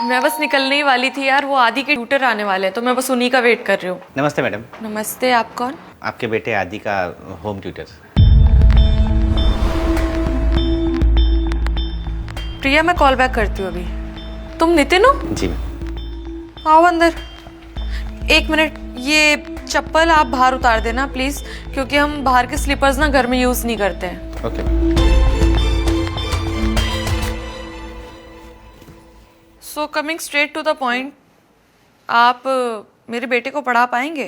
मैं बस निकलने ही वाली थी यार, वो आदि के ट्यूटर आने वाले हैं तो मैं बस उन्हीं का वेट कर रही हूँ। नमस्ते मैडम। नमस्ते, आप कौन? आपके बेटे आदि का होम ट्यूटर। प्रिया, मैं कॉल बैक करती हूँ अभी। तुम नितिन हो? जी। आओ अंदर। एक मिनट, ये चप्पल आप बाहर उतार देना प्लीज, क्योंकि हम बाहर के स्लीपर्स ना घर में यूज नहीं करते हैं। Okay. So coming straight to the point, आप मेरे बेटे को पढ़ा पाएंगे?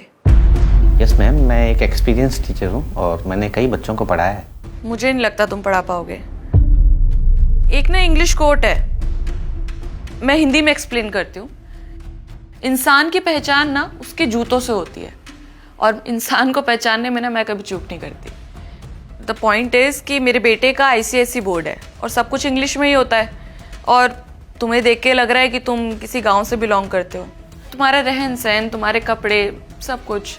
यस मैम, मैं एक एक्सपीरियंस टीचर हूँ और मैंने कई बच्चों को पढ़ाया है। मुझे नहीं लगता तुम पढ़ा पाओगे। एक ना इंग्लिश कोट है, मैं हिंदी में एक्सप्लेन करती हूँ। इंसान की पहचान ना उसके जूतों से होती है, और इंसान को पहचानने में ना मैं कभी चूक नहीं करती। द पॉइंट इज कि मेरे बेटे का ICSE बोर्ड है और सब कुछ इंग्लिश में ही होता है, और तुम्हें देख के लग रहा है कि तुम किसी गांव से बिलोंग करते हो। तुम्हारा रहन सहन, तुम्हारे कपड़े, सब कुछ।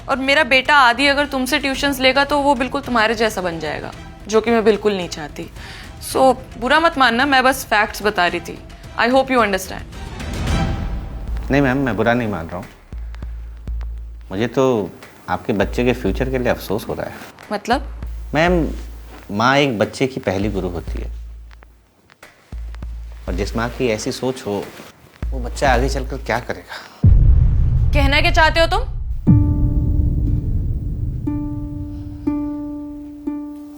और मेरा बेटा आदि अगर तुमसे ट्यूशन्स लेगा तो वो बिल्कुल तुम्हारे जैसा बन जाएगा, जो कि मैं बिल्कुल नहीं चाहती। सो बुरा मत मानना, मैं बस फैक्ट्स बता रही थी। I hope you understand. नहीं मैम, मैं बुरा नहीं मान रहा हूँ। मुझे तो आपके बच्चे के फ्यूचर के लिए अफसोस हो रहा है। मतलब? मैम, माँ एक बच्चे की पहली गुरु होती है, और जिस माँ की ऐसी सोच हो वो बच्चा आगे चलकर क्या करेगा। कहना क्या चाहते हो तुम?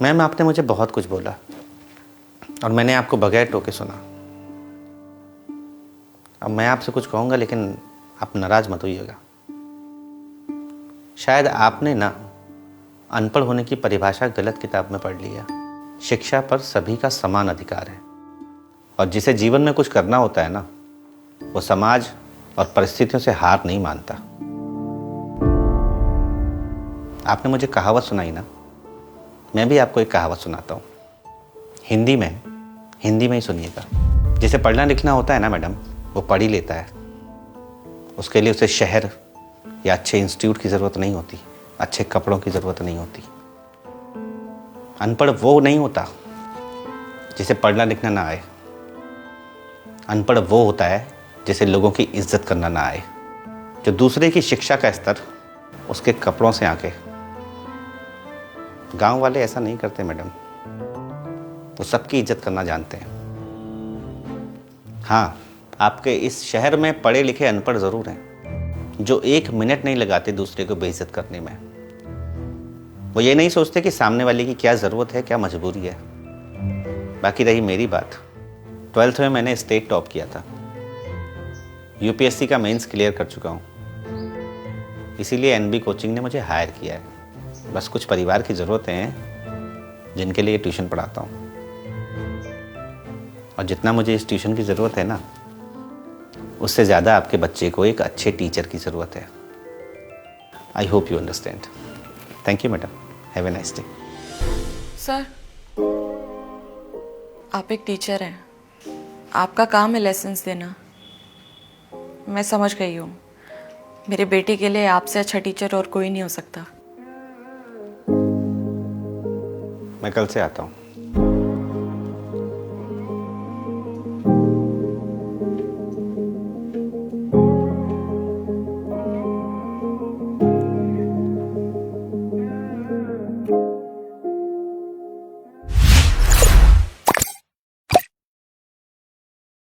मैम, आपने मुझे बहुत कुछ बोला और मैंने आपको बगैर टोके सुना। अब मैं आपसे कुछ कहूँगा, लेकिन आप नाराज मत होइएगा। शायद आपने ना अनपढ़ होने की परिभाषा गलत किताब में पढ़ लिया। शिक्षा पर सभी का समान अधिकार है, और जिसे जीवन में कुछ करना होता है ना, वो समाज और परिस्थितियों से हार नहीं मानता। आपने मुझे कहावत सुनाई ना, मैं भी आपको एक कहावत सुनाता हूँ। हिंदी में ही सुनिएगा। जिसे पढ़ना लिखना होता है ना मैडम, वो पढ़ ही लेता है। उसके लिए उसे शहर या अच्छे इंस्टीट्यूट की ज़रूरत नहीं होती, अच्छे कपड़ों की ज़रूरत नहीं होती। अनपढ़ वो नहीं होता जिसे पढ़ना लिखना ना आए। अनपढ़ वो होता है जिसे लोगों की इज्जत करना ना आए, जो दूसरे की शिक्षा का स्तर उसके कपड़ों से आके। गांव वाले ऐसा नहीं करते मैडम, वो सबकी इज्जत करना जानते हैं। हाँ, आपके इस शहर में पढ़े लिखे अनपढ़ ज़रूर हैं, जो 1 मिनट नहीं लगाते दूसरे को बेइज्जत करने में। वो ये नहीं सोचते कि सामने वाले की क्या ज़रूरत है, क्या मजबूरी है। बाकी रही मेरी बात, 12th में मैंने स्टेट टॉप किया था। UPSC का मेंस क्लियर कर चुका हूँ, इसीलिए NB कोचिंग ने मुझे हायर किया है। बस कुछ परिवार की ज़रूरतें हैं जिनके लिए ट्यूशन पढ़ाता हूँ, और जितना मुझे इस ट्यूशन की ज़रूरत है ना, उससे ज़्यादा आपके बच्चे को एक अच्छे टीचर की ज़रूरत है। I hope you understand. Thank you madam, have a nice day. Sir, आप एक टीचर हैं, आपका काम है लेसन्स देना। मैं समझ गई हूँ, मेरे बेटे के लिए आपसे अच्छा टीचर और कोई नहीं हो सकता। मैं कल से आता हूँ।